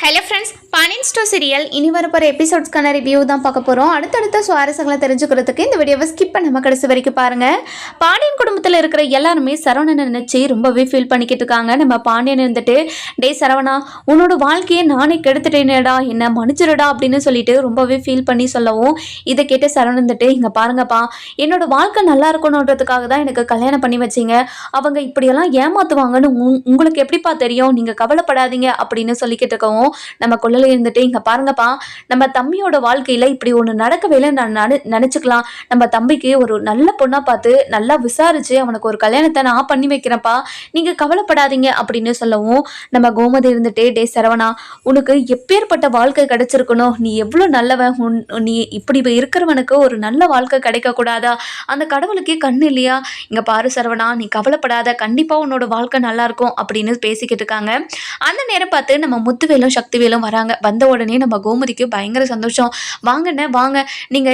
Hello friends, Pandian store serial இனி வரப்போகிற எபிசோட்ஸ்க்கான review தான் பார்க்க போகிறோம். அடுத்தடுத்த சுவாரஸ்யங்களை தெரிஞ்சுக்கிறதுக்கு இந்த வீடியோவை ஸ்கிப் பண்ணாமல் கடைசி வரைக்கும் பாருங்கள். பாண்டியன் குடும்பத்தில் இருக்கிற எல்லாருமே சரவணனை நினச்சி ரொம்பவே ஃபீல் பண்ணிக்கிட்டு இருக்காங்க. நம்ம பாண்டியன் இருந்துட்டு, டே சரவணா, உன்னோட வாழ்க்கையை நானே கெடுத்துட்டேனேடா, என்ன மன்னிச்சிருடா அப்படின்னு சொல்லிட்டு ரொம்பவே ஃபீல் பண்ணி சொல்லவும், இதை கேட்டு சரவணன் இருந்துட்டு, இங்கே பாருங்கப்பா, என்னோட வாழ்க்கை நல்லா இருக்கணுன்றதுக்காக தான் எனக்கு கல்யாணம் பண்ணி வச்சிங்க. அவங்க இப்படியெல்லாம் ஏமாத்துவாங்கன்னு உங்களுக்கு எப்படிப்பா தெரியும்? நீங்கள் கவலைப்படாதீங்க அப்படின்னு சொல்லிக்கிட்டு இருக்கவும், நம்ம கொள்ளல இருந்துட்டு, இங்க பாருங்கப்பா, நம்ம தம்பியோட வாழ்க்கையில இப்படி ஒண்ணு நடக்கவே நான் நினைச்சுக்கலாம். நம்ம தம்பிக்கு ஒரு நல்ல பொண்ணா பார்த்து நல்லா விசாரிச்சு அவனுக்கு ஒரு கல்யாணத்தை நான் பண்ணி வைக்கிறேன்ப்பா, நீங்க கவலைப்படாதீங்க அப்படின்னு சொல்லவும், நம்ம கோமதி இருந்துட்டே, டே சரவணா, உனக்கு எப்பேற்பட்ட வாழ்க்கை கிடைச்சிருக்கணும், நீ எவ்வளவு நல்லவன், நீ இப்படி இருக்கிறவனுக்கு ஒரு நல்ல வாழ்க்கை கிடைக்க கூடாதா? அந்த கடவுளுக்கே கண்ணு இல்லையா? இங்க பாரு சரவணா, நீ கவலைப்படாத, கண்டிப்பா உன்னோட வாழ்க்கை நல்லா இருக்கும் அப்படின்னு பேசிக்கிட்டு இருக்காங்க. அந்த நேரம் பார்த்து நம்ம முத்துவேலும் சக்திவேலும் வராங்க. வந்த உடனே நம்ம கோமதிக்கு பயங்கர சந்தோஷம். வாங்கண்ணே வாங்க, நீங்க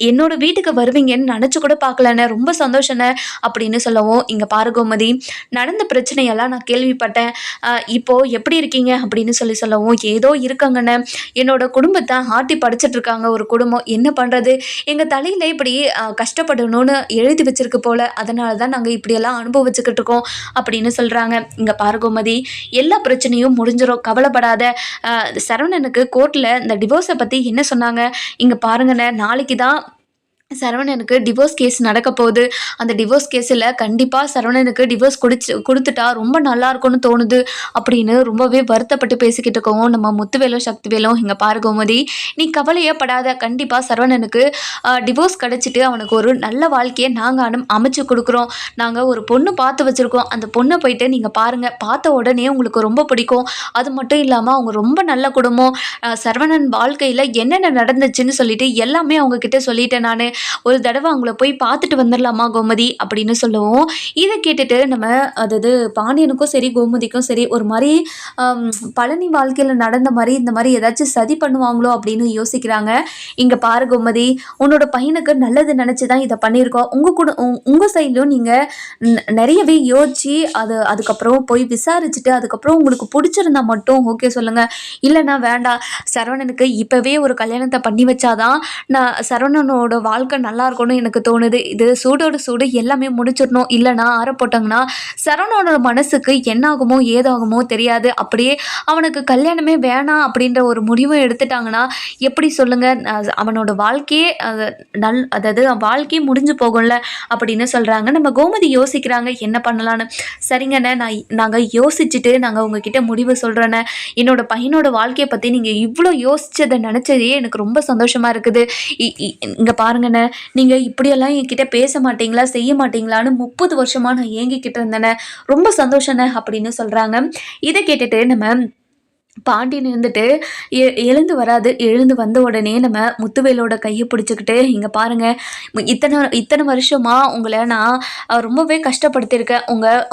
என்னோட வீட்டுக்கு வருவீங்கன்னு நினைச்சு கூட பார்க்கலண்ணே, ரொம்ப சந்தோஷண்ணே அப்படின்னு சொல்லவும், இங்க பாரு கோமதி, நடந்த பிரச்சனையெல்லாம் நான் கேள்விப்பட்டேன், இப்போ எப்படி இருக்கீங்க அப்படின்னு சொல்லவும், ஏதோ இருக்காங்கண்ணே, என்னோட குடும்பத்தை ஆட்டி படிச்சுட்டு இருக்காங்க ஒரு குடும்பம், என்ன பண்றது, எங்க தலையில இப்படி கஷ்டப்படணும்னு எழுதி வச்சிருக்கு போல, அதனால தான் நாங்கள் இப்படியெல்லாம் அனுபவிச்சுக்கிட்டு இருக்கோம் அப்படின்னு சொல்றாங்க. இங்க பாரு கோமதி, எல்லா பிரச்சனையும் முடிஞ்சிடும், கவலைப்படாத. சரவணனுக்கு கோர்ட்டில் இந்த டிவோர்ஸை பற்றி என்ன சொன்னாங்க? இங்கே பாருங்கண்ணே, நாளைக்கு தான் சரவணனுக்கு டிவோர்ஸ் கேஸ் நடக்க போகுது. அந்த டிவோர்ஸ் கேஸில் கண்டிப்பாக சரவணனுக்கு டிவோர்ஸ் கொடுத்துட்டா ரொம்ப நல்லா இருக்கும்னு தோணுது அப்படின்னு ரொம்பவே வருத்தப்பட்டு பேசிக்கிட்டு இருக்கோம். நம்ம முத்துவேலும் சக்திவேலும், இங்கே பாரு கோமதி, நீ கவலையே படாத, கண்டிப்பாக சரவணனுக்கு டிவோர்ஸ் கிடச்சிட்டு அவனுக்கு ஒரு நல்ல வாழ்க்கையை நாங்கள் அமைச்சு கொடுக்குறோம். நாங்கள் ஒரு பொண்ணு பார்த்து வச்சுருக்கோம், அந்த பொண்ணை போயிட்டு நீங்கள் பாருங்கள், பார்த்த உடனே உங்களுக்கு ரொம்ப பிடிக்கும். அது மட்டும் இல்லாமல் அவங்க ரொம்ப நல்ல குடும்பம். சரவணன் வாழ்க்கையில் என்னென்ன நடந்துச்சுன்னு சொல்லிட்டு எல்லாமே அவங்கக்கிட்ட சொல்லிட்டேன் நான், ஒரு தடவை அவங்கள போய் பார்த்துட்டு வந்துடலாமா கோமதி அப்படின்னு சொல்லவும், இதை கேட்டுட்டு நம்ம, அதாவது பாண்டியனுக்கும் சரி கோமதிக்கும் சரி ஒரு மாதிரி பழனி வாழ்க்கையில் நடந்த மாதிரி இந்த மாதிரி ஏதாச்சும் சதி பண்ணுவாங்களோ அப்படின்னு யோசிக்கிறாங்க. இங்கே பாரு கோமதி, உன்னோட பையனுக்கு நல்லது நினச்சி தான் இதை பண்ணியிருக்கோம். உங்கள் சைட்லையும் நீங்கள் நிறையவே யோசிச்சு அதுக்கப்புறம் போய் விசாரிச்சுட்டு அதுக்கப்புறம் உங்களுக்கு பிடிச்சிருந்தா மட்டும் ஓகே சொல்லுங்கள், இல்லைன்னா வேண்டாம். சரவணனுக்கு இப்போவே ஒரு கல்யாணத்தை பண்ணி வச்சாதான் நான் சரவணனோட வாழ்க்கை நல்லா இருக்கணும்னு எனக்கு தோணுது. இது சூடோட சூடு எல்லாமே முடிச்சிடணும், இல்லைனா ஆற போட்டாங்கன்னா சரவணனோட மனசுக்கு என்ன ஆகுமோ ஏதாகுமோ தெரியாது. அப்படியே அவனுக்கு கல்யாணமே வேணாம் அப்படின்ற ஒரு முடிவை எடுத்துட்டாங்கன்னா எப்படி சொல்லுங்க, அவனோட வாழ்க்கையே அதாவது வாழ்க்கையே முடிஞ்சு போகும்ல அப்படின்னு சொல்றாங்க. நம்ம கோமதி யோசிக்கிறாங்க என்ன பண்ணலான்னு. சரிங்கண்ணே, நாங்கள் யோசிச்சுட்டு நாங்கள் உங்ககிட்ட முடிவு சொல்கிறேண்ணே. என்னோட பையனோட வாழ்க்கையை பற்றி நீங்கள் இவ்வளோ யோசிச்சதை நினச்சதே எனக்கு ரொம்ப சந்தோஷமாக இருக்குது. இங்கே பாருங்கண்ணே, நீங்கள் இப்படியெல்லாம் என்கிட்ட பேச மாட்டீங்களா, செய்ய மாட்டீங்களான்னு 30 வருஷமாக நான் ஏங்கிக்கிட்டு இருந்தேனே, ரொம்ப சந்தோஷண்ணே அப்படின்னு சொல்கிறாங்க. இதை கேட்டுட்டு நம்ம பாண்டியன் இருந்துட்டு எழுந்து எழுந்து வந்த உடனே நம்ம முத்துவேலோட கையை பிடிச்சிக்கிட்டு, இங்கே பாருங்கள், இத்தனை வருஷமாக உங்களை நான் ரொம்பவே கஷ்டப்படுத்தியிருக்கேன்.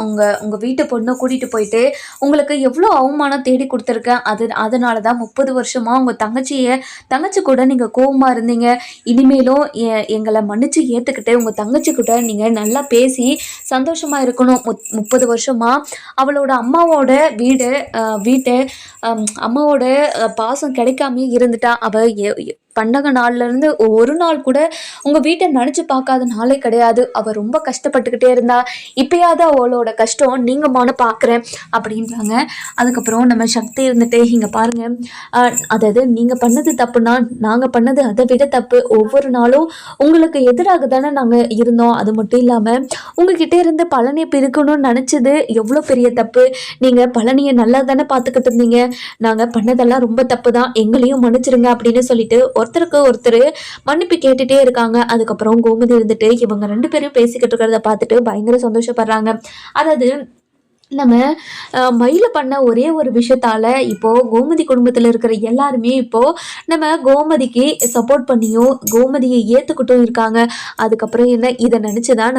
உங்கள் வீட்டு பொண்ணை கூட்டிகிட்டு போயிட்டு உங்களுக்கு எவ்வளோ அவமானம் தேடி கொடுத்துருக்கேன். அதனால தான் 30 வருஷமாக உங்கள் தங்கச்சி கூட நீங்கள் கோபமாக இருந்தீங்க. இனிமேலும் எங்களை மன்னிச்சு ஏற்றுக்கிட்டு உங்கள் தங்கச்சி கூட நீங்கள் நல்லா பேசி சந்தோஷமாக இருக்கணும். 30 வருஷமாக அவளோட அம்மாவோட வீட்டை அம்மாவோட பாசம் கிடைக்காமே இருந்துட்டா. அவள் பண்டக நாள்லேருந்து ஒரு நாள் கூட உங்கள் வீட்டை நினச்சி பார்க்காத நாளே கிடையாது. அவள் ரொம்ப கஷ்டப்பட்டுக்கிட்டே இருந்தா. இப்போயாவது அவளோட கஷ்டம் நீங்கமான பார்க்குறேன் அப்படின்றாங்க. அதுக்கப்புறம் நம்ம சக்தி இருந்துட்டு, இங்கே பாருங்கள், அதாவது நீங்கள் பண்ணது தப்புனா நாங்கள் பண்ணது அதை விட தப்பு. ஒவ்வொரு நாளும் உங்களுக்கு எதிராக தானே நாங்கள் இருந்தோம். அது மட்டும் இல்லாமல் உங்ககிட்ட இருந்து பழனியை பிரிக்கணும்னு நினச்சது எவ்வளோ பெரிய தப்பு. நீங்கள் பழனியை நல்லா தானே பார்த்துக்கிட்டு இருந்தீங்க. நாங்கள் பண்ணதெல்லாம் ரொம்ப தப்பு தான், எங்களையும் மன்னிச்சிருங்க அப்படின்னு சொல்லிட்டு ஒருத்தருக்கு ஒருத்தர் மன்னிப்பு கேட்டுட்டே இருக்காங்க. அதுக்கப்புறம் கோமதி இருந்துட்டு இவங்க 2 பேரும் பேசிக்கிட்டு இருக்கிறத பார்த்துட்டு பயங்கர சந்தோஷப்படுறாங்க. அதாவது நம்ம மயில பண்ண ஒரே ஒரு விஷயத்தால் இப்போது கோமதி குடும்பத்தில் இருக்கிற எல்லாருமே இப்போது நம்ம கோமதிக்கு சப்போர்ட் பண்ணியும் கோமதியை ஏற்றுக்கிட்டும் இருக்காங்க. அதுக்கப்புறம் என்ன, இதை நினச்சி தான்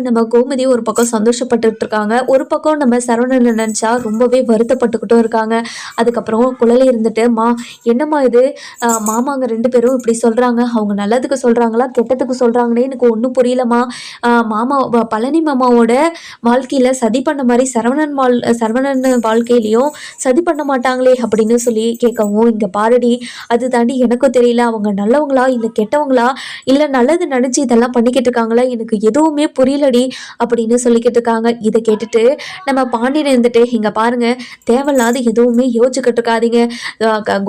நம்ம கோமதி ஒரு பக்கம் சந்தோஷப்பட்டுட்டு இருக்காங்க, ஒரு பக்கம் நம்ம சரவணனை நினச்சா ரொம்பவே வருத்தப்பட்டுக்கிட்டும் இருக்காங்க. அதுக்கப்புறம் குழலை இருந்துட்டு, என்னம்மா இது, மாமாங்க 2 பேரும் இப்படி சொல்கிறாங்க, அவங்க நல்லதுக்கு சொல்கிறாங்களா கெட்டதுக்கு சொல்கிறாங்களே எனக்கு ஒன்றும் புரியலம்மா. பழனி மாமாவோட வாழ்க்கையில் சதி பண்ண மாதிரி சரவணன் வாழ்க்கையிலையும் சதி பண்ண மாட்டாங்களே அப்படின்னு சொல்லி கேட்கவும், இங்கே பாருடி, அது தாண்டி எனக்கும் தெரியல, அவங்க நல்லவங்களா இல்லை கெட்டவங்களா இல்லை நல்லது நினச்சி இதெல்லாம் பண்ணிக்கிட்டு இருக்காங்களா, எனக்கு எதுவுமே புரியலடி அப்படின்னு சொல்லிக்கிட்டு இருக்காங்க. இதை கேட்டுட்டு நம்ம பாண்டியன் இருந்துட்டு, இங்கே பாருங்க, தேவையில்லாத எதுவுமே யோசிச்சுக்கிட்டு இருக்காதீங்க.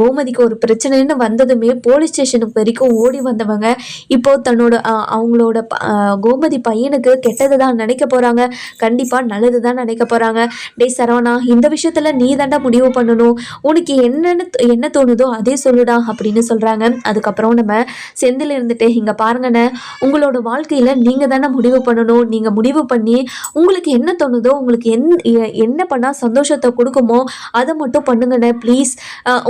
கோமதிக்கு ஒரு பிரச்சனைன்னு வந்ததுமே போலீஸ் ஸ்டேஷனுக்கு வரைக்கும் ஓடி வந்தவங்க இப்போ தன்னோட அவங்களோட கோமதி பையனுக்கு கெட்டது தான் நினைக்க போகிறாங்க, கண்டிப்பாக நல்லது தான் நினைக்க போகிறாங்க. டேய் சரவணா, இந்த விஷயத்தில் நீ தாண்டா முடிவு பண்ணணும், உனக்கு என்ன தோணுதோ அதே சொல்லுடா அப்படின்னு சொல்கிறாங்க. அதுக்கப்புறம் நம்ம செந்தில் இருந்துட்டு, இங்கே பாருங்கண்ணே, உங்களோட வாழ்க்கையில் நீங்கள் தானே முடிவு பண்ணணும், நீங்கள் முடிவு பண்ணி உங்களுக்கு என்ன தோணுதோ, உங்களுக்கு என்ன பண்ணால் சந்தோஷத்தை கொடுக்குமோ அதை மட்டும் பண்ணுங்கண்ணே ப்ளீஸ்.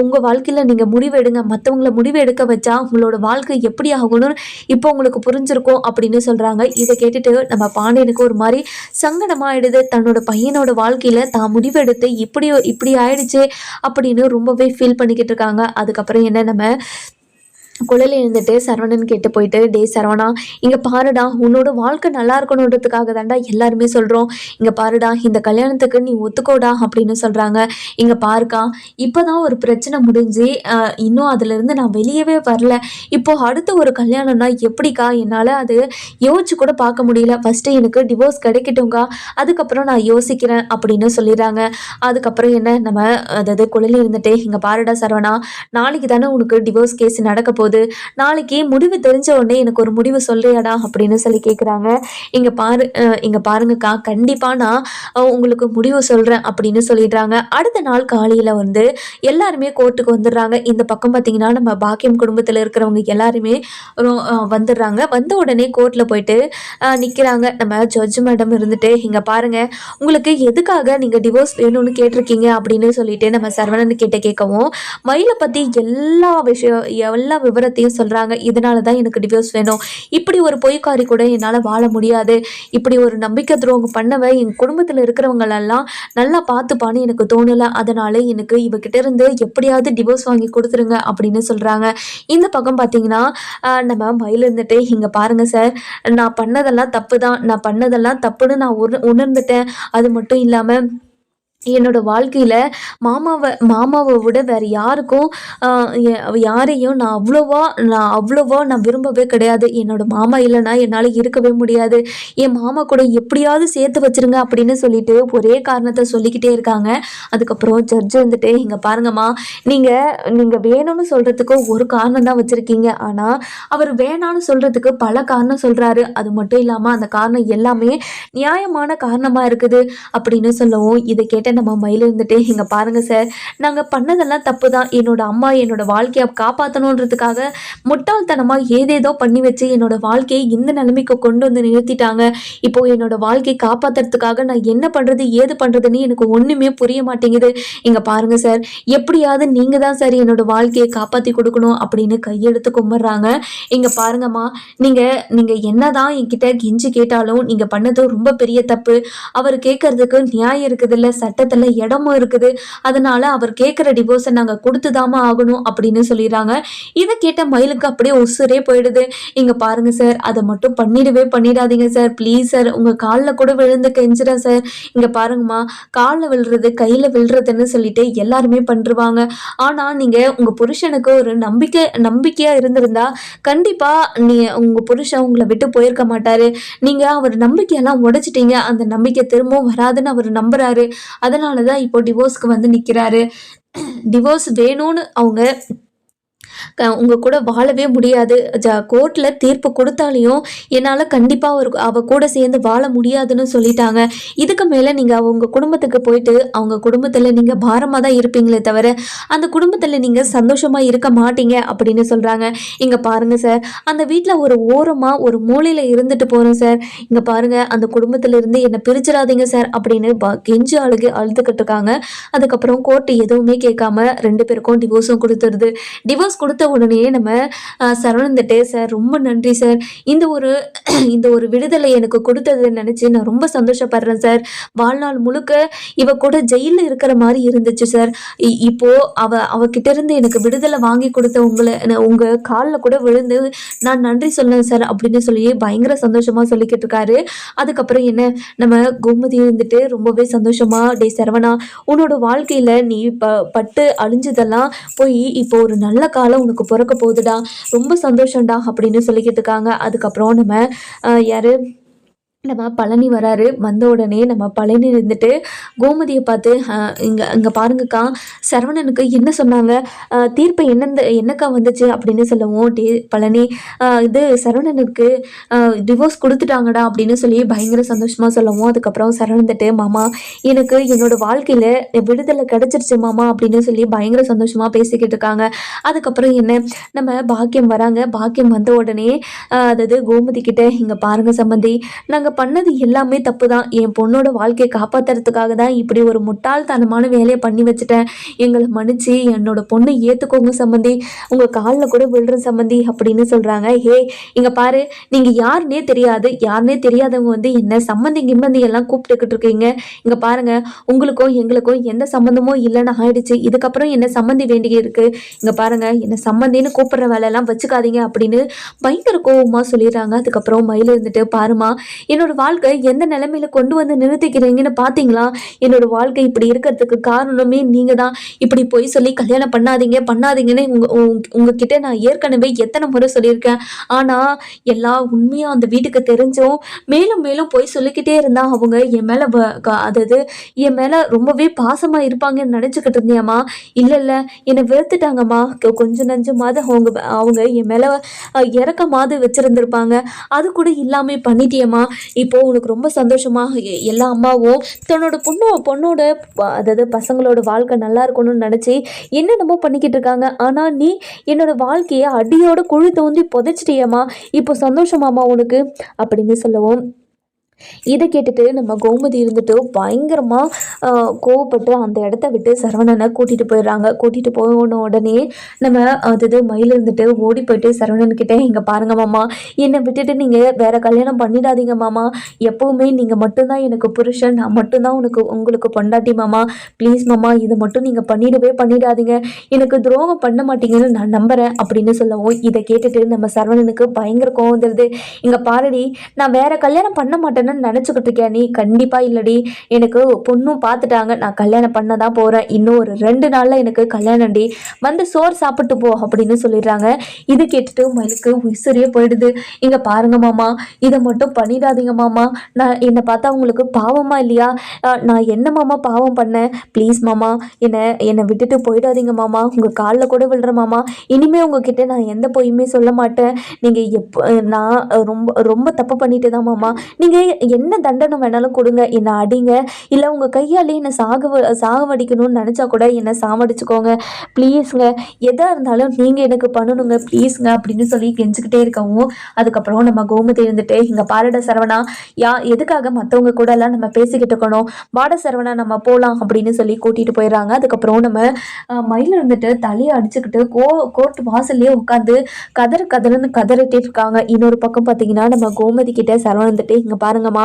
உங்கள் வாழ்க்கையில் நீங்கள் முடிவு எடுங்க, மற்றவங்கள முடிவு எடுக்க வச்சா உங்களோட வாழ்க்கை எப்படி ஆகணும்னு இப்போ உங்களுக்கு புரிஞ்சிருக்கும் அப்படின்னு சொல்கிறாங்க. இதை கேட்டுட்டு நம்ம பாண்டியனுக்கு ஒரு மாதிரி சங்கடமாயிடுது. தன்னோட பையனோட வாழ்க்கையில் தான் முடிவெடுத்து இப்படி ஆயிடுச்சு அப்படின்னு ரொம்பவே ஃபீல் பண்ணிக்கிட்டு இருக்காங்க. அதுக்கப்புறம் என்ன, நம்ம குழல் எழுந்துட்டு சரவணன் கேட்டு போயிட்டு, டே சரவணா, இங்கே பாருடா, உன்னோட வாழ்க்கை நல்லா இருக்கணுன்றதுக்காக தாண்டா எல்லாருமே சொல்கிறோம், இங்கே பாருடா, இந்த கல்யாணத்துக்கு நீ ஒத்துக்கோடா அப்படின்னு சொல்கிறாங்க. இங்கே பாருக்கா, இப்போ தான் ஒரு பிரச்சனை முடிஞ்சு இன்னும் அதுலேருந்து நான் வெளியவே வரல, இப்போ அடுத்த ஒரு கல்யாணம்னா எப்படிக்கா, என்னால் அது யோசிச்சு கூட பார்க்க முடியல, ஃபஸ்ட்டு எனக்கு டிவோர்ஸ் கிடைக்கட்டும்க்கா, அதுக்கப்புறம் நான் யோசிக்கிறேன் அப்படின்னு சொல்லிடுறாங்க. அதுக்கப்புறம் என்ன, நம்ம அதாவது குழல் இருந்துட்டு, இங்கே பாருடா சரவணா, நாளைக்கு தானே உனக்கு டிவோர்ஸ் கேஸ் நடக்க போகுது, நாளைக்கு முடிவு தெரிஞ்ச உடனே எனக்கு ஒரு முடிவு சொல்றியாடா அப்படின்னு சொல்லி கேட்குறாங்க. இங்கே பாருங்கக்கா, கண்டிப்பாக நான் உங்களுக்கு முடிவு சொல்கிறேன் அப்படின்னு சொல்லிடுறாங்க. அடுத்த நாள் காலையில் வந்து எல்லாருமே கோர்ட்டுக்கு வந்துடுறாங்க. இந்த பக்கம் பார்த்தீங்கன்னா நம்ம பாக்கியம் குடும்பத்தில் இருக்கிறவங்க எல்லாருமே வந்துடுறாங்க. வந்த உடனே கோர்ட்டில் போயிட்டு நிற்கிறாங்க. நம்ம ஜட்ஜ் மேடம் இருந்துட்டு, இங்கே பாருங்கள், உங்களுக்கு எதுக்காக நீங்கள் டிவோர்ஸ் வேணும்னு கேட்டிருக்கீங்க அப்படின்னு சொல்லிட்டு நம்ம சரவணன் கிட்ட கேட்கவும், மயிலை பற்றி எல்லா விவரத்தையும் சொல்கிறாங்க. இதனால தான் எனக்கு டிவோர்ஸ் வேணும், இப்படி ஒரு பொய்க்காரி கூட என்னால் வாழ முடியாது, இப்படி ஒரு நம்பிக்கை துரோகம் பண்ணவ என் குடும்பத்தில் இருக்கிறவங்களெல்லாம் நல்லா பார்த்துப்பான்னு எனக்கு தோணலை, அதனால எனக்கு இவகிட்ட இருந்து எப்படியாவது டிவோர்ஸ் வாங்கி கொடுத்துருங்க அப்படின்னு சொல்கிறாங்க. இந்த பக்கம் பார்த்தீங்கன்னா நம்ம மயில் இருந்துட்டு, இங்கே பாருங்கள் சார், நான் பண்ணதெல்லாம் தப்பு தான், நான் பண்ணதெல்லாம் தப்புன்னு நான் உணர்ந்துட்டேன், அது மட்டும் இல்லாமல் என்னோட வாழ்க்கையில் மாமாவை விட வேறு யாருக்கும் யாரையும் நான் அவ்வளோவா நான் விரும்பவே கிடையாது, என்னோட மாமா இல்லைன்னா என்னால் இருக்கவே முடியாது, என் மாமா கூட எப்படியாவது சேர்த்து வச்சிருங்க அப்படின்னு சொல்லிட்டு ஒரே காரணத்தை சொல்லிக்கிட்டே இருக்காங்க. அதுக்கப்புறம் ஜட்ஜ் வந்துட்டு, இங்கே பாருங்கம்மா, நீங்கள் வேணும்னு சொல்கிறதுக்கு ஒரு காரணம் தான் வச்சுருக்கீங்க, ஆனால் அவர் வேணான்னு சொல்கிறதுக்கு பல காரணம் சொல்கிறாரு, அது மட்டும் இல்லாமல் அந்த காரணம் எல்லாமே நியாயமான காரணமாக இருக்குது அப்படின்னு சொல்லவும், இதை கேட்ட நம்ம மயில் இருந்துட்டு, இங்கே பாருங்கள் சார், நாங்கள் பண்ணதெல்லாம் தப்பு தான், என்னோட அம்மா என்னோட வாழ்க்கையை காப்பாற்றணுன்றதுக்காக முட்டாள்தனமாக ஏதேதோ பண்ணி வச்சு என்னோட வாழ்க்கையை இந்த நிலைமைக்கு கொண்டு வந்து நிறுத்திட்டாங்க. இப்போ என்னோட வாழ்க்கையை காப்பாற்றுறதுக்காக நான் என்ன பண்ணுறது ஏது பண்ணுறதுன்னு எனக்கு ஒன்றுமே புரிய மாட்டேங்குது. இங்கே பாருங்கள் சார், எப்படியாவது நீங்கள் தான் சார் என்னோட வாழ்க்கையை காப்பாற்றி கொடுக்கணும் அப்படின்னு கையெடுத்து கும்பிட்றாங்க. இங்கே பாருங்கம்மா, நீங்கள் என்ன தான் என்கிட்ட கெஞ்சி கேட்டாலும் நீங்கள் பண்ணது ரொம்ப பெரிய தப்பு, அவர் கேட்கறதுக்கு நியாயம் இருக்குதுல்ல, சட்டத்தில் இடமும் இருக்குது, அதனால அவர் கேட்குற டிவோர்ஸை நாங்கள் கொடுத்துதாம ஆகணும் அப்படின்னு சொல்லிடுறாங்க. இதை கேட்ட மயிலுக்கு அப்படியே உசுரே போயிடுது. இங்கே பாருங்கள் சார், அதை மட்டும் பண்ணிடாதீங்க சார், ப்ளீஸ் சார், உங்கள் காலில் கூட விழுந்து கெஞ்சுறேன் சார், இங்கே பாருங்கம்மா, காலில் விழுறது கையில் விழுறதுன்னு சொல்லிட்டு எல்லாருமே பண்ணிருவாங்க, ஆனால் நீங்கள் உங்கள் புருஷனுக்கு ஒரு நம்பிக்கையாக இருந்திருந்தா கண்டிப்பாக உங்கள் புருஷன் உங்களை விட்டு போயிருக்க மாட்டார், நீங்கள் அவர் நம்பிக்கையெல்லாம் உடைச்சிட்டீங்க, அந்த நம்பிக்கை திரும்பவும் வராதுன்னு அவர் நம்புறாரு, அதனால தான் இப்போ டிவோர்ஸ்க்கு வந்து நிற்கிறாரு. டிவோர்ஸ் வேணும்னு அவங்க உங்கள் கூட வாழவே முடியாது, கோர்ட்டில் தீர்ப்பு கொடுத்தாலையும் என்னால் கண்டிப்பாக அவள் கூட சேர்ந்து வாழ முடியாதுன்னு சொல்லிட்டாங்க, இதுக்கு மேலே நீங்கள் அவங்க குடும்பத்துக்கு போயிட்டு அவங்க குடும்பத்தில் நீங்கள் பாரமாக தான் இருப்பீங்களே தவிர அந்த குடும்பத்தில் நீங்கள் சந்தோஷமாக இருக்க மாட்டீங்க அப்படின்னு சொல்கிறாங்க. இங்கே பாருங்கள் சார், அந்த வீட்டில் ஒரு ஓரமாக ஒரு மூலையில் இருந்துட்டு போகிறோம் சார், இங்கே பாருங்கள், அந்த குடும்பத்திலிருந்து என்னை பிரிச்சிடாதீங்க சார் அப்படின்னு கெஞ்சு அழுதுகிட்டு இருக்காங்க. அதுக்கப்புறம் கோர்ட்டு எதுவுமே கேட்காம 2 பேருக்கும் டிவோர்ஸும் கொடுத்துருது. டிவோர்ஸ் கொடுத்த உடனே நம்ம சரவணந்துட்டு, சார் ரொம்ப நன்றி சார். இந்த ஒரு இந்த ஒரு விடுதலை எனக்கு கொடுத்ததை நினச்சி நான் ரொம்ப சந்தோஷப்படுறேன் சார். வாழ்நாள் முழுக்க இவ கூட ஜெயிலில் இருக்கிற மாதிரி இருந்துச்சு சார். இப்போ அவகிட்ட இருந்து எனக்கு விடுதலை வாங்கி கொடுத்த உங்கள் காலில் கூட விழுந்து நான் நன்றி சொன்னேன் சார் அப்படின்னு சொல்லி பயங்கர சந்தோஷமாக சொல்லிக்கிட்டு இருக்காரு. அதுக்கப்புறம் என்ன, நம்ம கோமதி இருந்துட்டு ரொம்பவே சந்தோஷமா, டே சரவணா, உன்னோட வாழ்க்கையில் நீ பட்டு அழிஞ்சதெல்லாம் போய் இப்போ ஒரு நல்ல காலம் உனக்கு பிறக்க போகுதுடா, ரொம்ப சந்தோஷம்டா அப்படின்னு சொல்லிக்கிட்டு இருக்காங்க. அதுக்கப்புறம் யாரு நம்ம பழனி வராரு. வந்த உடனே நம்ம பழனி இருந்துட்டு கோமதியை பார்த்து, இங்கே பாருங்கக்கா, சரவணனுக்கு என்ன சொன்னாங்க, தீர்ப்பு என்னக்கா வந்துச்சு அப்படின்னு சொல்லவும், டே பழனி, இது சரவணனுக்கு டிவோர்ஸ் கொடுத்துட்டாங்கடா அப்படின்னு சொல்லி பயங்கர சந்தோஷமாக சொல்லவும், அதுக்கப்புறம் சரவணந்துட்டு, மாமா எனக்கு என்னோட வாழ்க்கையில் விடுதலை கிடச்சிருச்சு மாமா அப்படின்னு சொல்லி பயங்கர சந்தோஷமாக பேசிக்கிட்டு இருக்காங்க. அதுக்கப்புறம் என்ன, நம்ம பாக்கியம் வராங்க. பாக்கியம் வந்த உடனே அதாவது கோமதி கிட்ட, இங்கே பாருங்க சம்பந்தி, நாங்கள் பண்ணது எல்லாமே தப்பு தான். என் பொண்ணோட வாழ்க்கையை காப்பாற்றுறதுக்காக தான் இப்படி ஒரு முட்டாள்தனமான வேலையை பண்ணி வச்சுட்டேன். எங்களை மன்னிச்சு என்னோட பொண்ணை ஏற்றுக்கோங்க சம்பந்தி, உங்கள் காலில் கூட விழுற சம்பந்தி அப்படின்னு சொல்கிறாங்க. ஹே, இங்கே பாரு, நீங்கள் யாருன்னே தெரியாதவங்க என்ன சம்பந்தி எல்லாம் கூப்பிட்டுக்கிட்டு இருக்கீங்க. இங்கே பாருங்க, உங்களுக்கும் எங்களுக்கும் எந்த சம்மந்தமும் இல்லைன்னு ஆயிடுச்சு. இதுக்கப்புறம் என்ன சம்பந்தி வேண்டிய இருக்கு. இங்கே பாருங்க, என்ன சம்பந்தின்னு கூப்பிடுற வேலையெல்லாம் வச்சுக்காதீங்க அப்படின்னு பயங்கர கோவமாக சொல்லிடுறாங்க. அதுக்கப்புறம் மயில இருந்துட்டு, பாருமா, என்னோட வாழ்க்கை எந்த நிலைமையில கொண்டு வந்து நிறுத்திக்கிறீங்கன்னு பார்த்தீங்களா, என்னோட வாழ்க்கை இப்படி இருக்கிறதுக்கு காரணமே நீங்கள் தான். இப்படி போய் சொல்லி கல்யாணம் பண்ணாதீங்கன்னு உங்ககிட்ட நான் ஏற்கனவே எத்தனை முறை சொல்லியிருக்கேன். ஆனால் எல்லாம் உண்மையாக அந்த வீட்டுக்கு தெரிஞ்சும் மேலும் மேலும் போய் சொல்லிக்கிட்டே இருந்தா அவங்க என் மேலே அதாவது என் மேலே ரொம்பவே பாசமாக இருப்பாங்கன்னு நினச்சிக்கிட்டு இருந்தியாம்மா. இல்லை, என்னை வெறுத்துட்டாங்கம்மா. கொஞ்சம் நஞ்சமாவது அவங்க என் மேலே இறக்கமாவது வச்சுருந்துருப்பாங்க. அது கூட இல்லாமல் பண்ணிட்டியம்மா. இப்போது உனக்கு ரொம்ப சந்தோஷமாக எல்லா அம்மாவும் தன்னோட பொண்ணோட அதாவது பசங்களோட வாழ்க்கை நல்லா இருக்கணும்னு நினச்சி என்னென்னமோ பண்ணிக்கிட்டு இருக்காங்க. ஆனால் நீ என்னோட வாழ்க்கையை அடியோட குழி தோண்டி புதைச்சிட்டியம்மா. இப்போ சந்தோஷமாம்மா உனக்கு அப்படின்னு சொல்லவும், இதை கேட்டுட்டு நம்ம கோமதி இருந்துட்டு பயங்கரமாக கோவப்பட்டு அந்த இடத்த விட்டு சரவணனை கூட்டிகிட்டு போயிடுறாங்க. கூட்டிகிட்டு போன உடனே நம்ம மயில் இருந்துட்டு ஓடி போயிட்டு சரவணன்கிட்ட, இங்கே பாருங்க மாமா, என்னை விட்டுட்டு நீங்கள் வேற கல்யாணம் பண்ணிடாதீங்க மாமா. எப்போவுமே நீங்கள் மட்டும்தான் எனக்கு புருஷன், நான் மட்டும்தான் உங்களுக்கு பொண்டாட்டி மாமா. ப்ளீஸ் மாமா, இதை மட்டும் நீங்கள் பண்ணிடாதீங்க. எனக்கு துரோகம் பண்ண மாட்டீங்கன்னு நான் நம்புகிறேன் அப்படின்னு சொல்லவும், இதை கேட்டுட்டு நம்ம சரவணனுக்கு பயங்கர கோவம் வந்துடுது. இங்கே பாருடி, நான் வேற கல்யாணம் பண்ண மாட்டேன்னு நினச்சிக்கிட்டு இருக்கேன். நீ கண்டிப்பாக இல்லடி, எனக்கு பொண்ணும் பார்த்துட்டாங்க, நான் கல்யாணம் பண்ண தான் போகிறேன். இன்னும் ஒரு 2 நாளில் எனக்கு கல்யாணம்டி, வந்து சோறு சாப்பிட்டு போ அப்படின்னு சொல்லிடுறாங்க. இது கேட்டுட்டு மயிலுக்கு உயிரியே போயிடுது. இங்கே பாருங்க மாமா, இதை மட்டும் பண்ணிடாதீங்க மாமா. நான் என்னை பார்த்தா உங்களுக்கு பாவமா இல்லையா? நான் என்ன மாமா பாவம் பண்ணேன்? ப்ளீஸ் மாமா, என்னை விட்டுட்டு போயிடாதீங்க மாமா. உங்கள் காலில் கூட விழுற மாமா. இனிமேல் உங்ககிட்ட நான் எந்த பொய்யுமே சொல்ல மாட்டேன். நீங்கள் நான் ரொம்ப ரொம்ப தப்பு பண்ணிட்டு தான் மாமா. நீங்கள் என்ன தண்டனை வேணாலும் கொடுங்க, என்னை அடிங்க, இல்லை உங்கள் கையாலே என்னை சாகவடிக்கணும்னு நினச்சா கூட என்னை சாவடிச்சுக்கோங்க ப்ளீஸுங்க. எதாக இருந்தாலும் நீங்கள் எனக்கு பண்ணணுங்க ப்ளீஸுங்க அப்படின்னு சொல்லி கெஞ்சிக்கிட்டே இருக்கவும், அதுக்கப்புறம் நம்ம கோமதி இருந்துட்டு, இங்கே பாருட சரவணா, எதுக்காக மற்றவங்க கூட எல்லாம் நம்ம பேசிக்கிட்டு இருக்கணும், வாட சரவணா நம்ம போகலாம் அப்படின்னு சொல்லி கூட்டிகிட்டு போயிடுறாங்க. அதுக்கப்புறம் நம்ம மயில் இருந்துட்டு தலையை அடிச்சுக்கிட்டு கோர்ட் வாசல்லையே உட்காந்து கதறுன்னு கதறிட்டே இருக்காங்க. இன்னொரு பக்கம் பார்த்தீங்கன்னா நம்ம கோமதி கிட்ட சரவணன் இருந்துட்டு, இங்கே பாருங்கம்மா,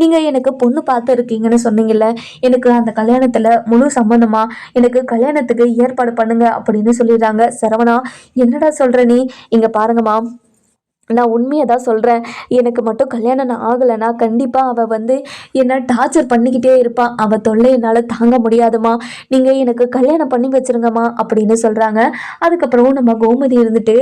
நீங்கள் எனக்கு பொண்ணு பார்த்து இருக்கீங்கன்னு சொன்னீங்கல்ல, எனக்கு அந்த கல்யாணத்தில் முழு சம்மந்தமா, எனக்கு கல்யாணத்துக்கு ஏற்பாடு பண்ணுங்க அப்படின்னு சொல்லிடுறாங்க. சரவணா, என்னடா சொல்கிற நீ? இங்கே பாருங்கம்மா, நான் உண்மையை தான் சொல்கிறேன். எனக்கு மட்டும் கல்யாணம் ஆகலைன்னா கண்டிப்பாக அவள் என்னை டார்ச்சர் பண்ணிக்கிட்டே இருப்பாள். அவள் தொல்லை என்னால் தாங்க முடியாதுமா. நீங்கள் எனக்கு கல்யாணம் பண்ணி வச்சுருங்கம்மா அப்படின்னு சொல்கிறாங்க. அதுக்கப்புறம் நம்ம கோமதி இருந்துட்டு,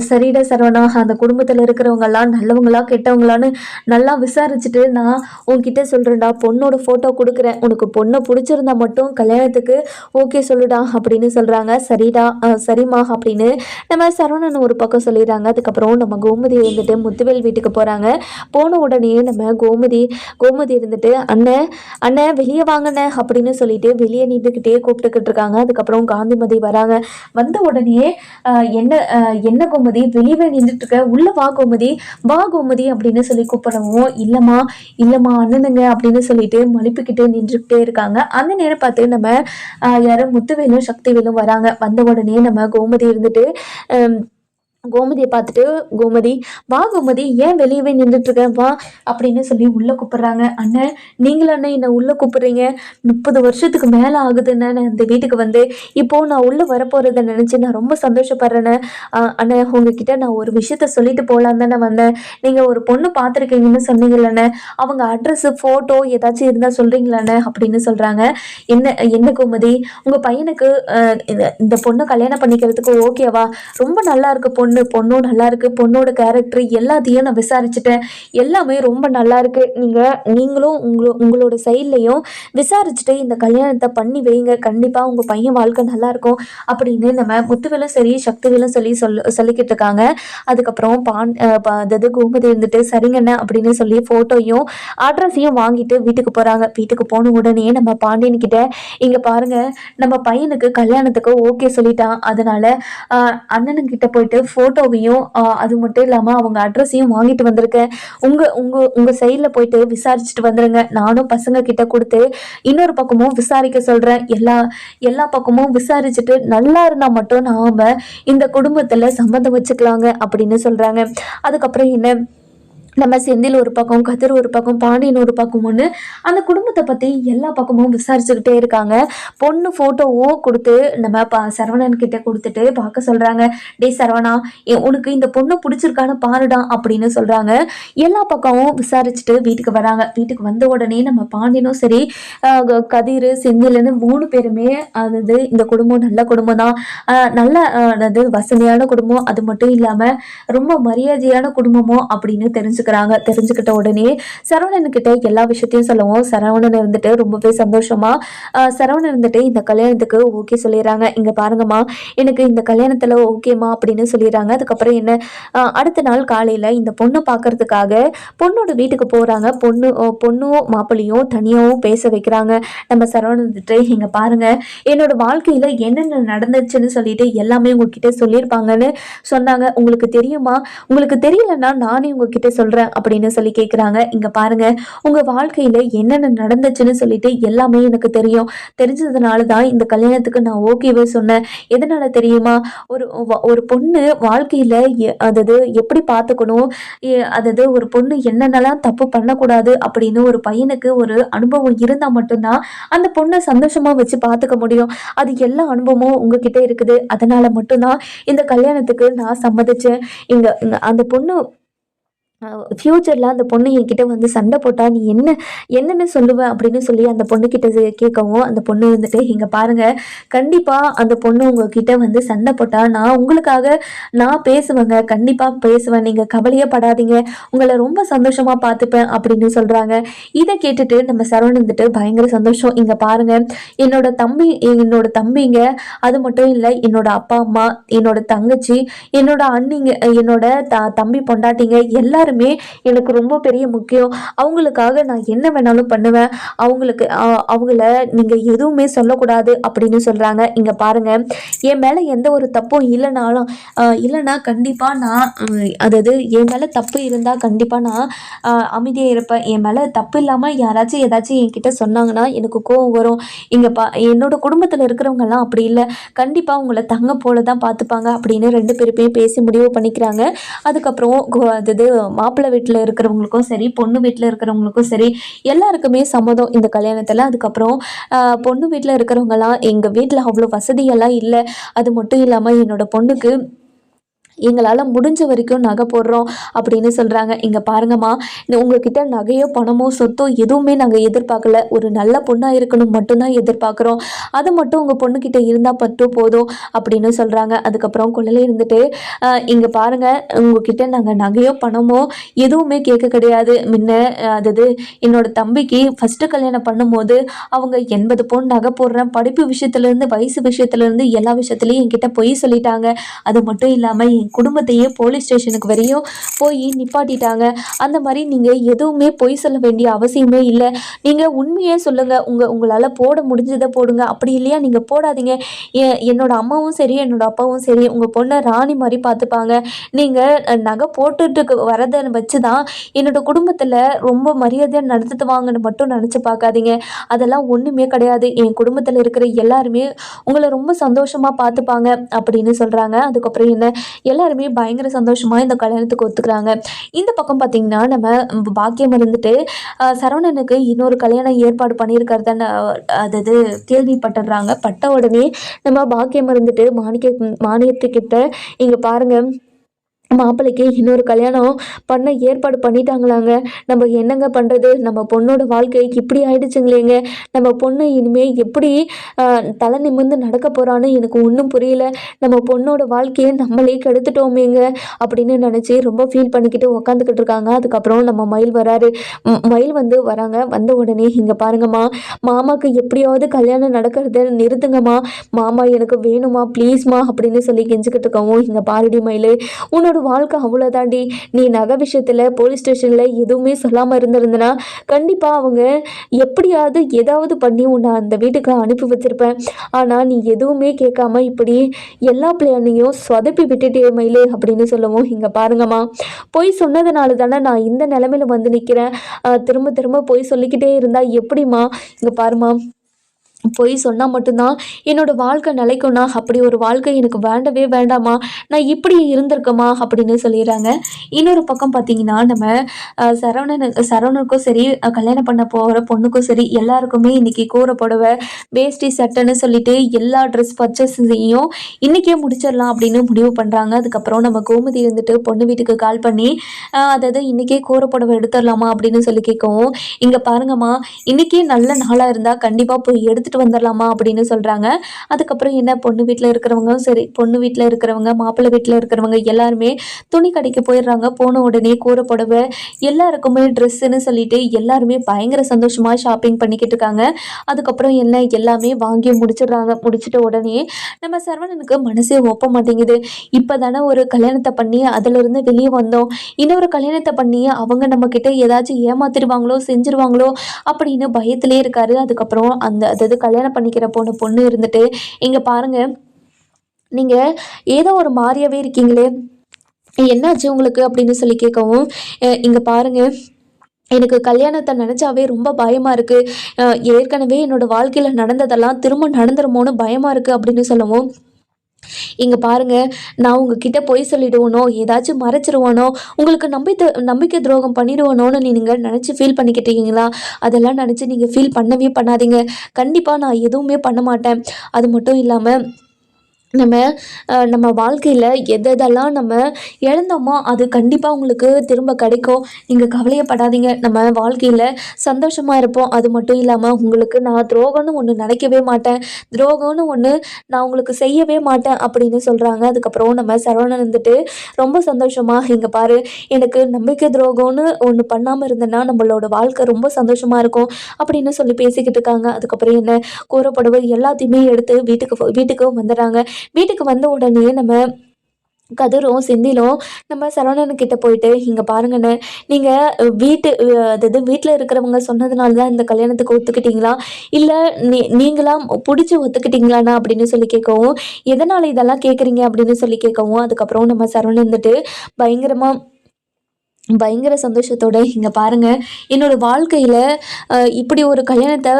சரிடா சரவணா, அந்த குடும்பத்தில் இருக்கிறவங்கெல்லாம் நல்லவங்களா கெட்டவங்களான்னு நல்லா விசாரிச்சுட்டு நான் உன்கிட்ட சொல்கிறேன்டா. பொண்ணோட ஃபோட்டோ கொடுக்குறேன், உனக்கு பொண்ணை பிடிச்சிருந்தா மட்டும் கல்யாணத்துக்கு ஓகே சொல்லுடா அப்படின்னு சொல்கிறாங்க. சரிடா, சரிம்மா அப்படின்னு நம்ம சரவணன் ஒரு பக்கம் சொல்லிடுறாங்க. அதுக்கப்புறம் நம்ம கோமதி இருந்துட்டு முத்துவேல் வீட்டுக்கு போகிறாங்க. போன உடனே நம்ம கோமதி இருந்துட்டு அண்ணன் அண்ணன் வெளியே வாங்கண்ணே அப்படின்னு சொல்லிட்டு வெளியே நின்றுக்கிட்டே கூப்பிட்டுக்கிட்டு இருக்காங்க. அதுக்கப்புறம் காந்திமதி வராங்க. வந்த உடனே என்ன கோமதி வெளியவே நின்றுட்டு இருக்க, உள்ள வா கோமதி, வா கோமதி அப்படின்னு சொல்லி கூப்பிடவும் இல்லம்மா அண்ணனுங்க அப்படின்னு சொல்லிட்டு மலிப்புக்கிட்டே நின்றுக்கிட்டே இருக்காங்க. அந்த நேரம் பார்த்து நம்ம யாரும் முத்துவேலும் சக்திவேலும் வராங்க. வந்த உடனே நம்ம கோமதி இருந்துட்டு கோமதியை பார்த்துட்டு கோமதி வா கோமதி, ஏன் வெளியவே நின்றுட்டுருக்க, வா அப்படின்னு சொல்லி உள்ளே கூப்பிட்றாங்க. அண்ணன் நீங்களும் அண்ணன் என்னை உள்ளே கூப்பிட்றீங்க, 30 வருஷத்துக்கு மேலே ஆகுதுன்னு நான் இந்த வீட்டுக்கு வந்து இப்போது நான் உள்ளே வரப்போகிறத நினச்சி நான் ரொம்ப சந்தோஷப்படுறேன்னு. அண்ணன் உங்ககிட்ட நான் ஒரு விஷயத்த சொல்லிட்டு போகலான்னு தானே வந்தேன். நீங்கள் ஒரு பொண்ணு பார்த்துருக்கீங்கன்னு சொன்னீங்களண்ணே, அவங்க அட்ரஸு ஃபோட்டோ ஏதாச்சும் இருந்தால் சொல்கிறீங்களாண்ணே அப்படின்னு சொல்கிறாங்க. என்ன கோமதி, உங்கள் பையனுக்கு இந்த பொண்ணை கல்யாணம் பண்ணிக்கிறதுக்கு ஓகேவா? ரொம்ப நல்லா இருக்கு பொண்ணும் நல்லா இருக்கு, பொண்ணோட கேரக்டர் எல்லாத்தையும் நான் விசாரிச்சுட்டேன், எல்லாமே ரொம்ப நல்லா இருக்கு. நீங்களும் உங்களோட சைட்லையும் விசாரிச்சுட்டு இந்த கல்யாணத்தை பண்ணி வைங்க, கண்டிப்பா உங்க பையன் வாழ்க்கை நல்லா இருக்கும் அப்படின்னு நம்ம முத்துவேலும் சரி சக்திவேலும் சொல்லிக்கிட்டு இருக்காங்க. அதுக்கப்புறம் அதாவது கோமதி இருந்துட்டு சரிங்கண்ணே அப்படின்னு சொல்லி போட்டோயும் அட்ரஸையும் வாங்கிட்டு வீட்டுக்கு போறாங்க. வீட்டுக்கு போன உடனே நம்ம பாண்டியன் கிட்ட இங்க பாருங்க, நம்ம பையனுக்கு கல்யாணத்துக்கு ஓகே சொல்லிட்டான், அதனால அண்ணனுங்கிட்ட போயிட்டு ஃபோட்டோவையும் அது மட்டும் இல்லாமல் அவங்க அட்ரஸையும் வாங்கிட்டு வந்திருக்கேன். உங்கள் சைடில் போயிட்டு விசாரிச்சுட்டு வந்துடுங்க. நானும் பசங்க கிட்ட கொடுத்து இன்னொரு பக்கமும் விசாரிக்க சொல்கிறேன். எல்லா பக்கமும் விசாரிச்சுட்டு நல்லா இருந்தால் மட்டும் நாம் இந்த குடும்பத்தில் சம்மந்தம் வச்சுக்கலாங்க அப்படின்னு சொல்கிறாங்க. அதுக்கப்புறம் என்ன, நம்ம செந்தில் ஒரு பக்கம், கதிர் ஒரு பக்கம், பாண்டியன் ஒரு பக்கம், ஒன்று அந்த குடும்பத்தை பற்றி எல்லா பக்கமும் விசாரிச்சுக்கிட்டே இருக்காங்க. பொண்ணு ஃபோட்டோவும் கொடுத்து நம்ம சரவணன் கிட்ட கொடுத்துட்டு பார்க்க சொல்கிறாங்க. டே சரவணா, உனக்கு இந்த பொண்ணு பிடிச்சிருக்கான்னு பாருடா அப்படின்னு சொல்கிறாங்க. எல்லா பக்கமும் விசாரிச்சுட்டு வீட்டுக்கு வராங்க. வீட்டுக்கு வந்த உடனே நம்ம பாண்டியனும் சரி கதிர் செந்தில்னு 3 பேருமே அதாவது இந்த குடும்பம் நல்ல குடும்பம் தான், நல்ல அதாவது வசதியான குடும்பம், அது மட்டும் இல்லாமல் ரொம்ப மரியாதையான குடும்பமும் அப்படின்னு தெரிஞ்சுக்கிட்ட உடனே சரவணன்கிட்ட எல்லா விஷயத்தையும் சொல்லவும் சரவணன் இருந்துட்டு ரொம்பவே சந்தோஷமா சரவணன் இருந்துட்டு இந்த கல்யாணத்துக்கு ஓகே சொல்லிடுறாங்க. இங்க பாருங்கம்மா, எனக்கு இந்த கல்யாணத்துல ஓகேம்மா அப்படின்னு சொல்லிடுறாங்க. அதுக்கப்புறம் என்ன, அடுத்த நாள் காலையில இந்த பொண்ணை பார்க்கறதுக்காக பொண்ணோட வீட்டுக்கு போறாங்க. பொண்ணும் மாப்பிள்ளையும் தனியாகவும் பேச வைக்கிறாங்க. நம்ம சரவணன் இருந்துட்டு இங்க பாருங்க, என்னோட வாழ்க்கையில என்னென்ன நடந்துச்சுன்னு சொல்லிட்டு எல்லாமே உங்ககிட்ட சொல்லியிருப்பாங்கன்னு சொன்னாங்க. உங்களுக்கு தெரியுமா? உங்களுக்கு தெரியலன்னா நானே உங்ககிட்ட சொல்றேன் அப்படின்னு சொல்லி கேட்குறாங்க. இங்க பாருங்க, உங்க வாழ்க்கையில என்னென்ன நடந்துச்சுன்னு சொல்லிட்டு எல்லாமே எனக்கு தெரிஞ்சதுனால தான் இந்த கல்யாணத்துக்கு நான் ஓகேவே சொன்னேன். எதனால தெரியுமா? ஒரு பொண்ணு வாழ்க்கையில அதாவது எப்படி பார்த்துக்கணும், அதாவது ஒரு பொண்ணு என்னென்னலாம் தப்பு பண்ணக்கூடாது அப்படின்னு ஒரு பையனுக்கு ஒரு அனுபவம் இருந்தா மட்டும்தான் அந்த பொண்ணை சந்தோஷமா வச்சு பார்த்துக்க முடியும். அது எல்லா அனுபவமும் உங்ககிட்ட இருக்குது, அதனால மட்டும்தான் இந்த கல்யாணத்துக்கு நான் சம்மதிச்சேன். இங்க அந்த பொண்ணு ஃப்யூச்சரில் அந்த பொண்ணு என்கிட்ட வந்து சண்டை போட்டால் நீ என்னென்னு சொல்லுவேன் அப்படின்னு சொல்லி அந்த பொண்ணுக்கிட்ட கேட்கவும் அந்த பொண்ணு வந்துட்டு இங்கே பாருங்கள், கண்டிப்பாக அந்த பொண்ணு உங்ககிட்ட வந்து சண்டை போட்டால் நான் உங்களுக்காக நான் பேசுவேங்க, கண்டிப்பாக பேசுவேன், நீங்கள் கவலையே படாதீங்க, உங்களை ரொம்ப சந்தோஷமாக பார்த்துப்பேன் அப்படின்னு சொல்கிறாங்க. இதை கேட்டுட்டு நம்ம சரவணன் வந்துட்டு பயங்கர சந்தோஷம். இங்கே பாருங்கள், என்னோட தம்பிங்க, அது மட்டும் இல்லை என்னோட அப்பா அம்மா, என்னோட தங்கச்சி, என்னோட அண்ணிங்க, என்னோட தம்பி பொண்டாட்டிங்க எல்லாருமே எனக்கு ரொம்ப பெரிய முக்கியம். அவங்களுக்காக நான் என்ன வேணாலும் பண்ணுவேன். அவங்கள நீங்க எதுவுமே சொல்லக்கூடாது அப்படின்னு சொல்றாங்க. இங்க பாருங்க, என் மேல எந்த ஒரு தப்பும் இல்லைன்னா கண்டிப்பா நான் அதாவது என் மேல தப்பு இருந்தா கண்டிப்பா நான் அமைதியா இருப்பேன். என் மேல தப்பு இல்லாம யாராச்சும் ஏதாச்சும் என்கிட்ட சொன்னாங்கன்னா எனக்கு கோவம் வரும். என்னோட குடும்பத்துல இருக்கிறவங்க எல்லாம் அப்படி இல்லை, கண்டிப்பா உங்களை தங்க போலதான் பார்த்துப்பாங்க அப்படின்னு 2 பேருமே பேசி முடிவு பண்ணிக்கிறாங்க. அதுக்கப்புறம் அதாவது மாப்பிள்ளை வீட்டில் இருக்கிறவங்களுக்கும் சரி பொண்ணு வீட்டில் இருக்கிறவங்களுக்கும் சரி எல்லாருக்குமே சம்மதம் இந்த கல்யாணத்தில். அதுக்கப்புறம் பொண்ணு வீட்டில் இருக்கிறவங்கலாம் எங்கள் வீட்டில் அவ்வளோ வசதியெல்லாம் இல்லை, அது மட்டும் இல்லாமல் என்னோட பொண்ணுக்கு எங்களால் முடிஞ்ச வரைக்கும் நகை போடுறோம் அப்படின்னு சொல்கிறாங்க. இங்கே பாருங்கம்மா, உங்ககிட்ட நகையோ பணமோ சொத்தோ எதுவுமே நாங்கள் எதிர்பார்க்கல, ஒரு நல்ல பொண்ணாக இருக்கணும் மட்டும்தான் எதிர்பார்க்குறோம், அது மட்டும் உங்கள் பொண்ணுக்கிட்ட இருந்தால் மட்டும் போதும் அப்படின்னு சொல்கிறாங்க. அதுக்கப்புறம் குழந்தை இருந்துட்டு இங்கே பாருங்கள், உங்ககிட்ட நாங்கள் நகையோ பணமோ எதுவுமே கேட்க கிடையாது. அதாவது என்னோட தம்பிக்கு ஃபஸ்ட்டு கல்யாணம் பண்ணும்போது அவங்க 80 பவுன் நகை போடுறேன், படிப்பு விஷயத்துலேருந்து வயசு விஷயத்துலேருந்து எல்லா விஷயத்துலையும் என்கிட்ட பொய் சொல்லிட்டாங்க. அது மட்டும் இல்லாமல் என் குடும்பத்தையே போலீஸ் ஸ்டேஷனுக்கு வரையும் போய் நிப்பாட்டிட்டாங்க. அந்த மாதிரி நீங்கள் எதுவுமே பொய் சொல்ல வேண்டிய அவசியமே இல்லை. நீங்கள் உண்மையே சொல்லுங்கள். உங்களால் போட முடிஞ்சதை போடுங்க. அப்படி இல்லையா நீங்கள் போடாதீங்க. என்னோட அம்மாவும் சரி என்னோட அப்பாவும் சரி உங்கள் பொண்ணை ராணி மாதிரி பார்த்துப்பாங்க. நீங்கள் நகை போட்டுட்டு வரதை வச்சு தான் என்னோட குடும்பத்தில் ரொம்ப மரியாதையாக நடத்துவாங்கன்னு மட்டும் நினச்சி பார்க்காதீங்க. அதெல்லாம் ஒன்றுமே கிடையாது. என் குடும்பத்தில் இருக்கிற எல்லாருமே உங்களை ரொம்ப சந்தோஷமாக பார்த்துப்பாங்க அப்படின்னு சொல்கிறாங்க. அதுக்கப்புறம் என்ன, எல்லாருமே பயங்கர சந்தோஷமாக இந்த கல்யாணத்துக்கு ஒத்துக்கிறாங்க. இந்த பக்கம் பார்த்தீங்கன்னா நம்ம பாக்கியம் இருந்துட்டு சரவணனுக்கு இன்னொரு கல்யாணம் ஏற்பாடு பண்ணியிருக்கிறத அதாவது கேள்விப்பட்டுடுறாங்க. பட்ட உடனே நம்ம பாக்கியம் இருந்துட்டு மானியத்துக்கிட்ட இங்கே பாருங்கள், மாப்பிள்ளைக்கு இன்னொரு கல்யாணம் பண்ண ஏற்பாடு பண்ணிட்டாங்களாங்க. நம்ம என்னங்க பண்ணுறது, நம்ம பொண்ணோட வாழ்க்கை இப்படி ஆயிடுச்சுங்களேங்க. நம்ம பொண்ணு இனிமேல் எப்படி தலை நிமிர்ந்து நடக்க போகிறான்னு எனக்கு ஒன்றும் புரியல. நம்ம பொண்ணோட வாழ்க்கையை நம்மளே கெடுத்துட்டோமேங்க அப்படின்னு நினச்சி ரொம்ப ஃபீல் பண்ணிக்கிட்டு உக்காந்துக்கிட்டு இருக்காங்க. அதுக்கப்புறம் நம்ம மயில் வராரு. மயில் வந்து வராங்க. வந்த உடனே இங்கே பாருங்கம்மா, மாமாவுக்கு எப்படியாவது கல்யாணம் நடக்கிறத நிறுத்துங்கம்மா, மாமா எனக்கு வேணுமா ப்ளீஸ்மா அப்படின்னு சொல்லி கெஞ்சிக்கிட்டு இருக்கவும், இங்கே பாருடி மயில், உன்னோட வாழ்க்கை அவ்வளோதாண்டி. நீ நகை விஷயத்தில் போலீஸ் ஸ்டேஷனில் எதுவுமே சொல்லாமல் இருந்திருந்தனா கண்டிப்பாக அவங்க எப்படியாவது ஏதாவது பண்ணி உன்னை அந்த வீட்டுக்கு அனுப்பி வச்சிருப்பேன். ஆனால் நீ எதுவுமே கேட்காம இப்படி எல்லா பிள்ளையனையும் சொதப்பி விட்டுட்டே மயிலு அப்படின்னு சொல்லவும், இங்கே பாருங்கம்மா, பொய் சொன்னதுனால தானே நான் இந்த நிலமையில வந்து நிற்கிறேன். திரும்ப திரும்ப பொய் சொல்லிக்கிட்டே இருந்தால் எப்படிம்மா? இங்கே பாருமா, பொய் சொன்னால் மட்டும்தான் என்னோடய வாழ்க்கை நிலைக்கும்னா அப்படி ஒரு வாழ்க்கை எனக்கு வேண்டவே வேண்டாமா, நான் இப்படி இருந்திருக்கேம்மா அப்படின்னு சொல்லிடுறாங்க. இன்னொரு பக்கம் பார்த்தீங்கன்னா நம்ம சரவணனுக்கும் சரி கல்யாணம் பண்ண போகிற பொண்ணுக்கும் சரி எல்லாருக்குமே இன்றைக்கி கூரை புடவை வேஷ்டி சட்டைன்னு சொல்லிட்டு எல்லா ட்ரெஸ் பர்ச்சேஸையும் இன்றைக்கே முடிச்சிடலாம் அப்படின்னு முடிவு பண்ணுறாங்க. அதுக்கப்புறம் நம்ம கோமதி இருந்துட்டு பொண்ணு வீட்டுக்கு கால் பண்ணி அதாவது இன்றைக்கே கூரை புடவை எடுத்துடலாமா அப்படின்னு சொல்லி கேட்கவும், இங்கே பாருங்கம்மா, இன்றைக்கே நல்ல நாளாக இருந்தால் கண்டிப்பாக போய் எடுத்துகிட்டு வந்துடலாமா அப்படின்னு சொல்கிறாங்க. அதுக்கப்புறம் என்ன, பொண்ணு வீட்டில் இருக்கிறவங்க சரி, பொண்ணு வீட்டில் இருக்கிறவங்க மாப்பிள்ளை வீட்டில் இருக்கிறவங்க எல்லாருமே துணி கடைக்கு போயிடுறாங்க. போன உடனே கூரை புடவை எல்லாருக்குமே ட்ரெஸ்ஸுன்னு சொல்லிட்டு எல்லாருமே பயங்கர சந்தோஷமாக ஷாப்பிங் பண்ணிக்கிட்டு இருக்காங்க. அதுக்கப்புறம் என்ன, எல்லாமே வாங்கி முடிச்சிடுறாங்க. முடிச்சிட்ட உடனே நம்ம சரவணனுக்கு மனசே ஒப்ப மாட்டேங்குது. இப்போ தானே ஒரு கல்யாணத்தை பண்ணி அதிலிருந்து வெளியே வந்தோம், இன்னொரு கல்யாணத்தை பண்ணி அவங்க நம்மக்கிட்ட ஏதாச்சும் ஏமாத்திடுவாங்களோ செஞ்சிருவாங்களோ அப்படின்னு பயத்திலே இருக்காரு. அதுக்கப்புறம் அதாவது கல்யாணம் பண்ணிக்கிற பொண்ணு இருந்துட்டு, இங்கே பாருங்கள், நீங்கள் ஏதோ ஒரு மாதிரியாவே இருக்கீங்களே, என்னாச்சு உங்களுக்கு அப்படின்னு சொல்லி கேட்கவும், இங்கே பாருங்கள், எனக்கு கல்யாணத்தை நினச்சாவே ரொம்ப பயமாக இருக்குது. ஏற்கனவே என்னோடய வாழ்க்கையில் நடந்ததெல்லாம் திரும்ப நடந்துருமோன்னு பயமாக இருக்குது அப்படின்னு சொல்லவும், இங்கே பாருங்கள், நான் உங்ககிட்ட பொய் சொல்லிடுவனோ ஏதாச்சும் மறைச்சிருவானோ உங்களுக்கு நம்பிக்கை துரோகம் பண்ணிடுவானோன்னு நீங்கள் நினச்சி ஃபீல் பண்ணிக்கிட்டீங்களா? அதெல்லாம் நினச்சி நீங்கள் ஃபீல் பண்ணவே பண்ணாதீங்க. கண்டிப்பாக நான் எதுவுமே பண்ண மாட்டேன். அது மட்டும் இல்லாமல் நம்ம வாழ்க்கையில் எதெல்லாம் நம்ம இழந்தோமோ அது கண்டிப்பாக உங்களுக்கு திரும்ப கிடைக்கும். நீங்கள் கவலையப்படாதீங்க. நம்ம வாழ்க்கையில் சந்தோஷமாக இருப்போம். அது மட்டும் இல்லாமல் உங்களுக்கு நான் துரோகம்னு ஒன்று நினைக்கவே மாட்டேன், துரோகம்னு ஒன்று நான் உங்களுக்கு செய்யவே மாட்டேன் அப்படின்னு சொல்கிறாங்க. அதுக்கப்புறம் நம்ம சரவணன் இருந்துட்டு ரொம்ப சந்தோஷமாக, இங்கே பாரு, எனக்கு நம்பிக்கை துரோகம்னு ஒன்று பண்ணாமல் இருந்தேன்னா நம்மளோட வாழ்க்கை ரொம்ப சந்தோஷமாக இருக்கும் அப்படின்னு சொல்லி பேசிக்கிட்டு இருக்காங்க. அதுக்கப்புறம் என்ன, கூறப்படுவது எல்லாத்தையுமே எடுத்து வீட்டுக்கு வந்துடுறாங்க. வீட்டுக்கு வந்த உடனே நம்ம கதிரும் செந்திலும் நம்ம சரவணன்கிட்ட போயிட்டு, இங்கே பாருங்கண்ணே, நீங்கள் அதாவது வீட்டில் இருக்கிறவங்க சொன்னதுனால தான் இந்த கல்யாணத்துக்கு ஒத்துக்கிட்டீங்களா, இல்லை நீங்களாம் பிடிச்சி ஒத்துக்கிட்டீங்களாண்ணா அப்படின்னு சொல்லி கேட்கவும், எதனால் இதெல்லாம் கேட்குறீங்க அப்படின்னு சொல்லி கேட்கவும், அதுக்கப்புறம் நம்ம சரவணன் வந்துட்டு பயங்கர சந்தோஷத்தோட, இங்கே பாருங்கள், என்னோடய வாழ்க்கையில் இப்படி ஒரு கல்யாணத்தை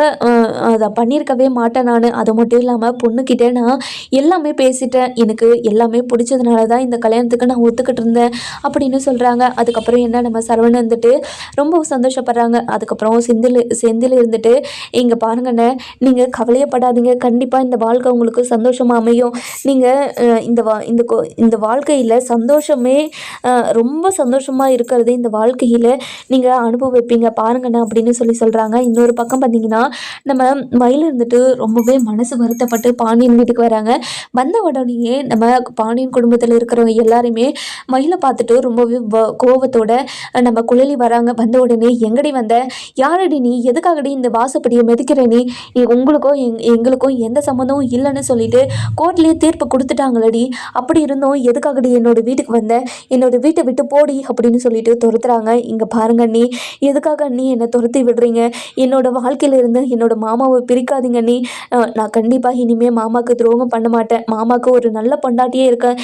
அதை பண்ணியிருக்கவே மாட்டேன் நான். அது மட்டும் இல்லாமல் பொண்ணுக்கிட்ட நான் எல்லாமே பேசிட்டேன், எனக்கு எல்லாமே பிடிச்சதுனால தான் இந்த கல்யாணத்துக்கு நான் ஒத்துக்கிட்டு இருந்தேன் அப்படின்னு சொல்கிறாங்க. அதுக்கப்புறம் என்ன, நம்ம சரவணன் வந்துட்டு ரொம்ப சந்தோஷப்படுறாங்க. அதுக்கப்புறம் செந்தில் இருந்துட்டு, இங்கே பாருங்கண்ணே, நீங்கள் கவலையப்படாதீங்க, கண்டிப்பாக இந்த வாழ்க்கை உங்களுக்கு சந்தோஷமாக அமையும். நீங்கள் இந்த வாழ்க்கையில் சந்தோஷமே ரொம்ப சந்தோஷமாக இருக்க இருக்கிறது இந்த வாழ்க்கையில் நீங்கள் அனுபவிப்பீங்க பாருங்கண்ணா அப்படின்னு சொல்கிறாங்க. இன்னொரு பக்கம் பார்த்தீங்கன்னா நம்ம மயில் இருந்துட்டு ரொம்பவே மனசு வருத்தப்பட்டு பாண்டியன் வீட்டுக்கு வராங்க. வந்த உடனேயே நம்ம பாண்டியன் குடும்பத்தில் இருக்கிறவங்க எல்லாருமே மயிலை பார்த்துட்டு ரொம்பவே கோவத்தோட நம்ம குழலி வராங்க. வந்த உடனே எங்கடி வந்த, யாரடி நீ, எதுக்காகடி இந்த வாசப்படியை மிதிக்கிற நீ உங்களுக்கும் எங்களுக்கும் எந்த சம்மந்தமும் இல்லைன்னு சொல்லிட்டு கோர்ட்லேயே தீர்ப்பு கொடுத்துட்டாங்களடி, அப்படி இருந்தோம் எதுக்காகடி என்னோட வீட்டுக்கு வந்த, என்னோட வீட்டை விட்டு போடி அப்படின்னு சொல்லிட்டு துரத்துறாங்க. இங்கே பாருங்க நீ எதுக்காக நீ என்னை துரத்தி விடுறீங்க, என்னோட வாழ்க்கையில இருந்து என்னோட மாமாவை பிரிக்காதீங்க நீ, நான் கண்டிப்பாக இனிமேல் மாமாவுக்கு துரோகம் பண்ண மாட்டேன், மாமாவுக்கு ஒரு நல்ல பொண்டாட்டியே இருக்கேன்,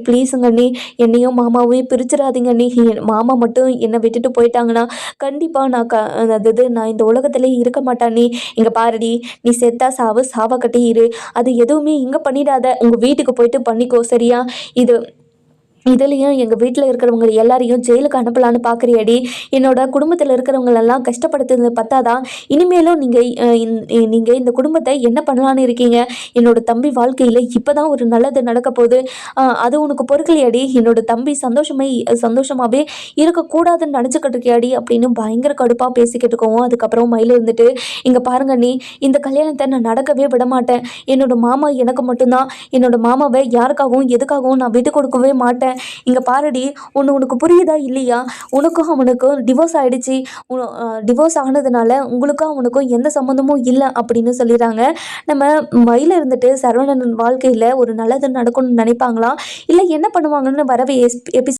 ப்ளீஸுங்க நீ என்னையும் மாமாவையும் பிரிச்சிடாதீங்க நீ, மாமா மட்டும் என்னை விட்டுட்டு போயிட்டாங்கன்னா கண்டிப்பாக நான் இந்த உலகத்திலே இருக்க மாட்டேன் நீ, இங்கே பாருடி நீ செத்தா சாவு, சாவா கட்டி இரு, அது எதுவுமே இங்கே பண்ணிடாத, உங்கள் வீட்டுக்கு போயிட்டு பண்ணிக்கோ சரியா, இதுலேயும் எங்கள் வீட்டில் இருக்கிறவங்க எல்லாரையும் ஜெயிலுக்கு அனுப்பலான்னு பார்க்குறியாடி, என்னோட குடும்பத்தில் இருக்கிறவங்களெல்லாம் கஷ்டப்படுத்துறது பத்தாதான், இனிமேலும் நீங்கள் இந்த குடும்பத்தை என்ன பண்ணலான்னு இருக்கீங்க, என்னோட தம்பி வாழ்க்கையில் இப்போ தான் ஒரு நல்லது நடக்க போகுது, அது உனக்கு பொறுக்கலையாடி, என்னோட தம்பி சந்தோஷமாகவே இருக்கக்கூடாதுன்னு நினச்சிக்கிட்டு இருக்கியாடி அப்படின்னு பயங்கர கடுப்பாக பேசிக்கிட்டு இருக்கோம். அதுக்கப்புறம் மயில் இருந்துட்டு இங்கே பாருங்க நீ இந்த கல்யாணத்தை நான் நடக்கவே விட மாட்டேன், என்னோட மாமா எனக்கு மட்டும்தான், என்னோட மாமாவை யாருக்காகவும் எதுக்காகவும் நான் விட்டு கொடுக்கவே மாட்டேன், இங்கே பாருடி உனக்கு புரியுதா இல்லையா, உனக்கும் அவனுக்கும் டிவோர்ஸ் ஆகிடுச்சு, டிவோர்ஸ் ஆனதுனால உங்களுக்கும் அவனுக்கும் எந்த சம்மந்தமும் இல்லை அப்படின்னு சொல்லிடுறாங்க. நம்ம மயில இருந்துட்டு சரவணன் வாழ்க்கையில் ஒரு நல்லது நடக்கணும்னு நினைப்பாங்களா இல்லை என்ன பண்ணுவாங்கன்னு வரவே